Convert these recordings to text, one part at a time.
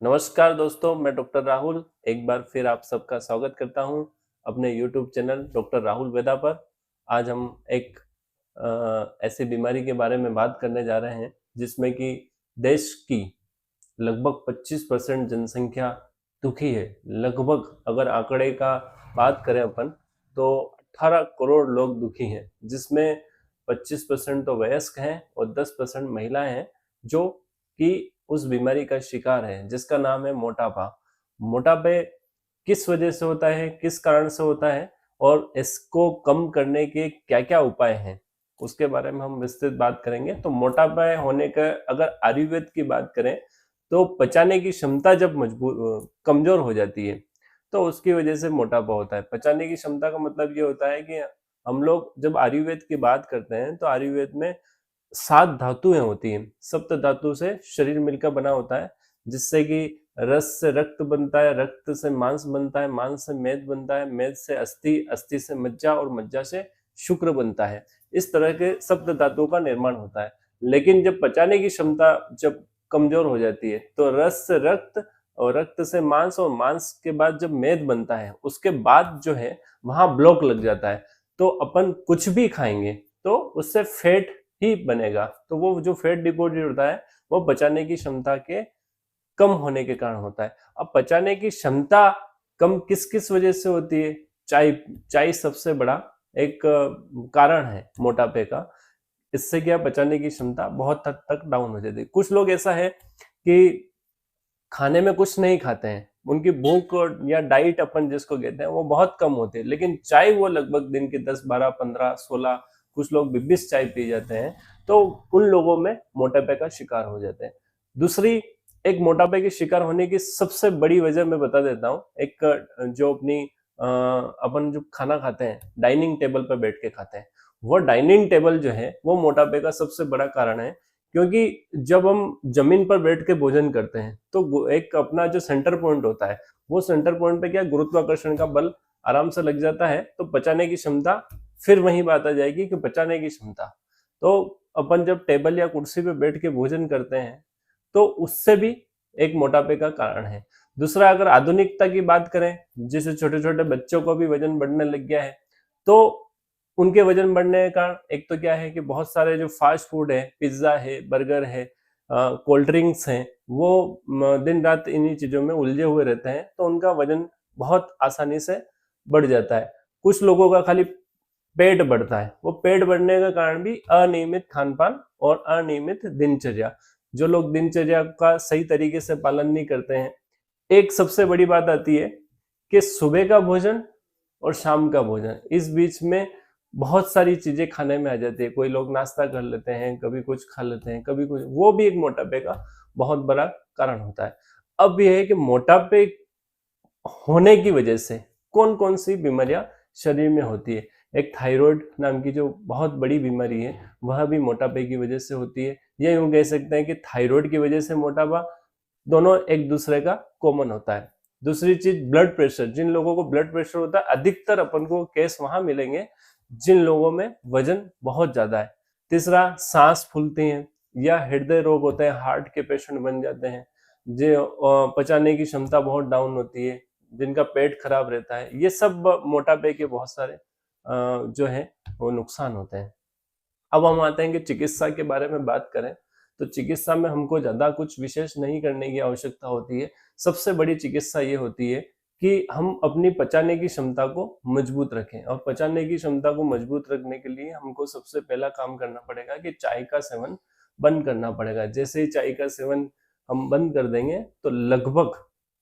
नमस्कार दोस्तों, मैं डॉक्टर राहुल एक बार फिर आप सबका स्वागत करता हूं अपने YouTube चैनल डॉक्टर राहुल वेदा पर। आज हम एक ऐसी बीमारी के बारे में बात करने जा रहे हैं जिसमें कि देश की लगभग 25% जनसंख्या दुखी है। लगभग अगर आंकड़े का बात करें अपन तो 18 करोड़ लोग दुखी हैं, जिसमें 25% तो वयस्क हैं और 10% महिलाएं हैं जो कि उस बीमारी का शिकार है जिसका नाम है मोटापा। मोटापे किस वजह से होता है, किस कारण से होता है और इसको कम करने के क्या-क्या उपाय हैं, उसके बारे में हम विस्तृत बात करेंगे। तो मोटापा होने का अगर आयुर्वेद की बात करें तो पचाने की क्षमता जब कमजोर हो जाती है तो उसकी वजह से मोटापा होता है। पचाने की क्षमता का मतलब ये होता है कि हम लोग जब आयुर्वेद की बात करते हैं तो आयुर्वेद में 7 धातुएं होती हैं। सप्त धातु से शरीर मिलकर बना होता है, जिससे कि रस से रक्त बनता है, रक्त से मांस बनता है, मांस से मेद बनता है, मेद से अस्थि, अस्थि से मज्जा और मज्जा से शुक्र बनता है। इस तरह के सप्त धातुओं का निर्माण होता है। लेकिन जब पचाने की क्षमता जब कमजोर हो जाती है तो रस से रक्त और रक्त से मांस और मांस के बाद जब मेद बनता है उसके बाद जो है वहां ब्लॉक लग जाता है। तो अपन कुछ भी खाएंगे तो उससे फैट ही बनेगा। तो वो जो फैट डिपॉजिट होता है वो पचाने की क्षमता के कम होने के कारण होता है। अब पचाने की क्षमता कम किस किस वजह से होती है? चाय चाय सबसे बड़ा एक कारण है मोटापे का। इससे क्या पचाने की क्षमता बहुत हद तक डाउन हो जाती है। कुछ लोग ऐसा है कि खाने में कुछ नहीं खाते हैं, उनकी भूख या डाइट अपन जिसको कहते हैं वो बहुत कम होती है, लेकिन चाय वो लगभग दिन के 10, 12, 15, 16, कुछ लोग 20 चाय पी जाते हैं, तो उन लोगों में मोटापे का शिकार हो जाते हैं। दूसरी एक मोटापे के शिकार होने की सबसे बड़ी वजह मैं बता देता हूँ। एक जो अपनी अपन जो खाना खाते हैं डाइनिंग टेबल पर बैठ के खाते हैं, वो डाइनिंग टेबल जो है वो मोटापे का सबसे बड़ा कारण है। क्योंकि जब हम जमीन पर बैठ के भोजन करते हैं तो एक अपना जो सेंटर पॉइंट होता है, वो सेंटर पॉइंट पे क्या गुरुत्वाकर्षण का बल आराम से लग जाता है, तो पचाने की क्षमता फिर वही बात आ जाएगी कि पचाने की क्षमता। तो अपन जब टेबल या कुर्सी पे बैठ के भोजन करते हैं तो उससे भी एक मोटापे का कारण है। दूसरा, अगर आधुनिकता की बात करें, जैसे छोटे छोटे बच्चों को भी वजन बढ़ने लग गया है, तो उनके वजन बढ़ने का एक तो क्या है कि बहुत सारे जो फास्ट फूड है, पिज्जा है, बर्गर है, कोल्ड ड्रिंक्स हैं, वो दिन रात इन्हीं चीजों में उलझे हुए रहते हैं, तो उनका वजन बहुत आसानी से बढ़ जाता है। कुछ लोगों का खाली पेट बढ़ता है, वो पेट बढ़ने का कारण भी अनियमित खान पान और अनियमित दिनचर्या। जो लोग दिनचर्या का सही तरीके से पालन नहीं करते हैं, एक सबसे बड़ी बात आती है कि सुबह का भोजन और शाम का भोजन, इस बीच में बहुत सारी चीजें खाने में आ जाती है। कोई लोग नाश्ता कर लेते हैं, कभी कुछ खा लेते हैं, कभी कुछ, वो भी एक मोटापे का बहुत बड़ा कारण होता है। अब यह है कि मोटापे होने की वजह से कौन कौन सी बीमारियां शरीर में होती है। एक थायराइड नाम की जो बहुत बड़ी बीमारी है, वह भी मोटापे की वजह से होती है। या यूं कह सकते हैं कि थायराइड की वजह से मोटापा, दोनों एक दूसरे का कॉमन होता है। दूसरी चीज ब्लड प्रेशर, जिन लोगों को ब्लड प्रेशर होता है, अधिकतर अपन को केस वहां मिलेंगे जिन लोगों में वजन बहुत ज्यादा है। तीसरा, सांस फूलती हैं या हृदय रोग होते हैं, हार्ट के पेशेंट बन जाते हैं। जो पचाने की क्षमता बहुत डाउन होती है, जिनका पेट खराब रहता है, ये सब मोटापे के बहुत सारे जो है वो नुकसान होते हैं। अब हम आते हैं कि चिकित्सा के बारे में बात करें तो चिकित्सा में हमको ज्यादा कुछ विशेष नहीं करने की आवश्यकता होती है। सबसे बड़ी चिकित्सा ये होती है कि हम अपनी पचाने की क्षमता को मजबूत रखें, और पचाने की क्षमता को मजबूत रखने के लिए हमको सबसे पहला काम करना पड़ेगा कि चाय का सेवन बंद करना पड़ेगा। जैसे ही चाय का सेवन हम बंद कर देंगे तो लगभग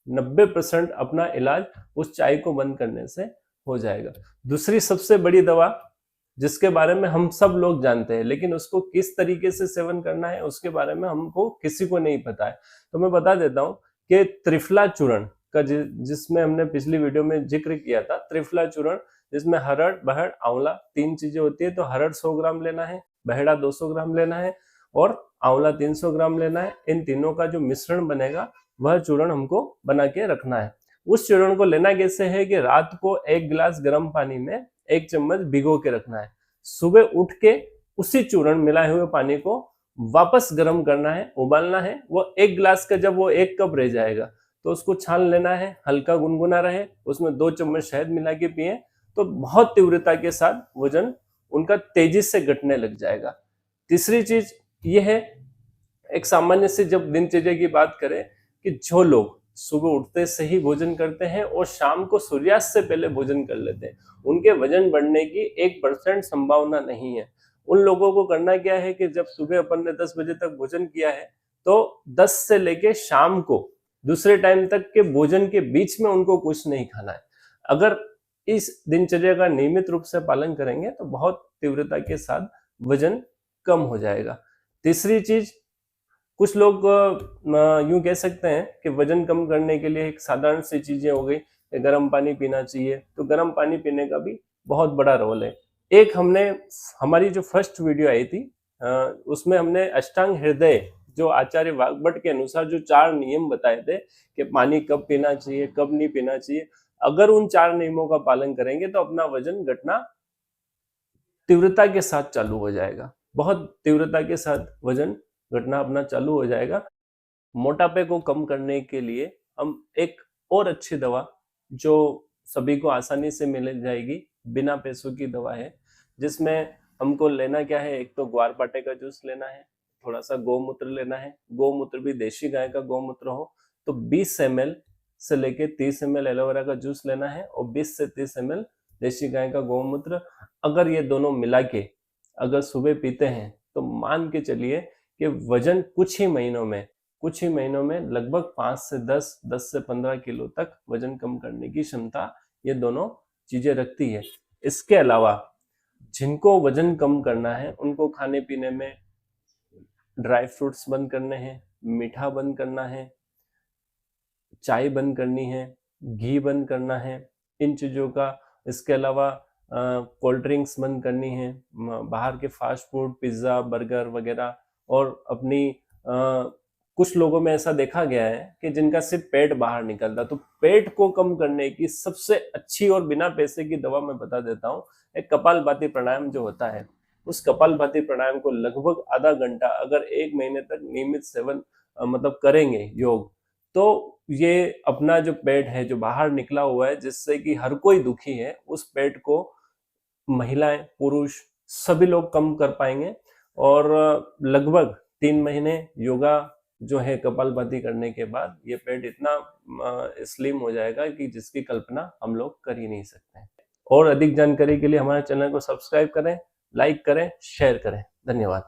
90% अपना इलाज उस चाय को बंद करने से हो जाएगा। दूसरी सबसे बड़ी दवा जिसके बारे में हम सब लोग जानते हैं, लेकिन उसको किस तरीके से सेवन करना है उसके बारे में हमको किसी को नहीं पता है, तो मैं बता देता हूँ कि त्रिफला चूर्ण का जिसमें हमने पिछली वीडियो में जिक्र किया था, त्रिफला चूर्ण जिसमें हरड़, बहड़, आंवला, 3 चीजें होती है। तो हरड़ 100 ग्राम लेना है, बहेड़ा 200 ग्राम लेना है और आंवला 300 ग्राम लेना है। इन तीनों का जो मिश्रण बनेगा वह चूर्ण हमको बना के रखना है। उस चूर्ण को लेना कैसे है कि रात को 1 गिलास गर्म पानी में 1 चम्मच भिगो के रखना है। सुबह उठ के उसी चूर्ण मिलाए हुए पानी को वापस गर्म करना है, उबालना है। वो 1 गिलास का जब वो 1 कप रह जाएगा तो उसको छान लेना है, हल्का गुनगुना रहे, उसमें 2 चम्मच शहद मिला के पिए तो बहुत तीव्रता के साथ वजन उनका तेजी से घटने लग जाएगा। तीसरी चीज ये है, एक सामान्य से जब दिनचर्या की बात करें कि जो लोग सुबह उठते से ही भोजन करते हैं और शाम को सूर्यास्त से पहले भोजन कर लेते हैं, उनके वजन बढ़ने की 1% संभावना नहीं है। उन लोगों को करना क्या है कि जब सुबह अपन ने 10 बजे तक भोजन किया है तो 10 से लेके शाम को दूसरे टाइम तक के भोजन के बीच में उनको कुछ नहीं खाना है। अगर इस दिनचर्या का नियमित रूप से पालन करेंगे तो बहुत तीव्रता के साथ वजन कम हो जाएगा। तीसरी चीज, कुछ लोग यूं कह सकते हैं कि वजन कम करने के लिए एक साधारण सी चीजें हो गई, गर्म पानी पीना चाहिए, तो गर्म पानी पीने का भी बहुत बड़ा रोल है। एक हमने हमारी जो फर्स्ट वीडियो आई थी उसमें हमने अष्टांग हृदय जो आचार्य वाग्भट के अनुसार जो 4 नियम बताए थे कि पानी कब पीना चाहिए, कब नहीं पीना चाहिए, अगर उन 4 नियमों का पालन करेंगे तो अपना वजन घटना तीव्रता के साथ चालू हो जाएगा। बहुत तीव्रता के साथ वजन घटना अपना चालू हो जाएगा। मोटापे को कम करने के लिए हम एक और अच्छी दवा जो सभी को आसानी से मिल जाएगी, बिना पैसों की दवा है, जिसमें हमको लेना क्या है, एक तो ग्वारपाठे का जूस लेना है, थोड़ा सा गौमूत्र लेना है। गौमूत्र भी देशी गाय का गौमूत्र हो तो 20 ml से लेके 30 ml एलोवेरा का जूस लेना है और 20 से 30 ml देशी गाय का गौमूत्र। अगर ये दोनों मिला के अगर सुबह पीते हैं तो मान के चलिए कि वजन कुछ ही महीनों में लगभग 5 से 10 से 15 किलो तक वजन कम करने की क्षमता ये दोनों चीजें रखती है। इसके अलावा जिनको वजन कम करना है उनको खाने पीने में ड्राई फ्रूट्स बंद करने हैं, मीठा बंद करना है, चाय बंद करनी है, घी बंद करना है, इन चीजों का। इसके अलावा कोल्ड ड्रिंक्स बंद करनी है, बाहर के फास्ट फूड, पिज्जा, बर्गर वगैरह। और अपनी कुछ लोगों में ऐसा देखा गया है कि जिनका सिर्फ पेट बाहर निकलता, तो पेट को कम करने की सबसे अच्छी और बिना पैसे की दवा मैं बता देता हूँ, एक कपालभाति प्राणायाम जो होता है। उस कपालभाति प्राणायाम को लगभग आधा घंटा अगर 1 महीने तक नियमित सेवन मतलब करेंगे योग, तो ये अपना जो पेट है जो बाहर निकला हुआ है, जिससे कि हर कोई दुखी है, उस पेट को महिलाएं, पुरुष सभी लोग कम कर पाएंगे। और लगभग 3 महीने योगा जो है कपालभाति करने के बाद ये पेट इतना स्लिम हो जाएगा कि जिसकी कल्पना हम लोग कर ही नहीं सकते। और अधिक जानकारी के लिए हमारे चैनल को सब्सक्राइब करें, लाइक करें, शेयर करें। धन्यवाद।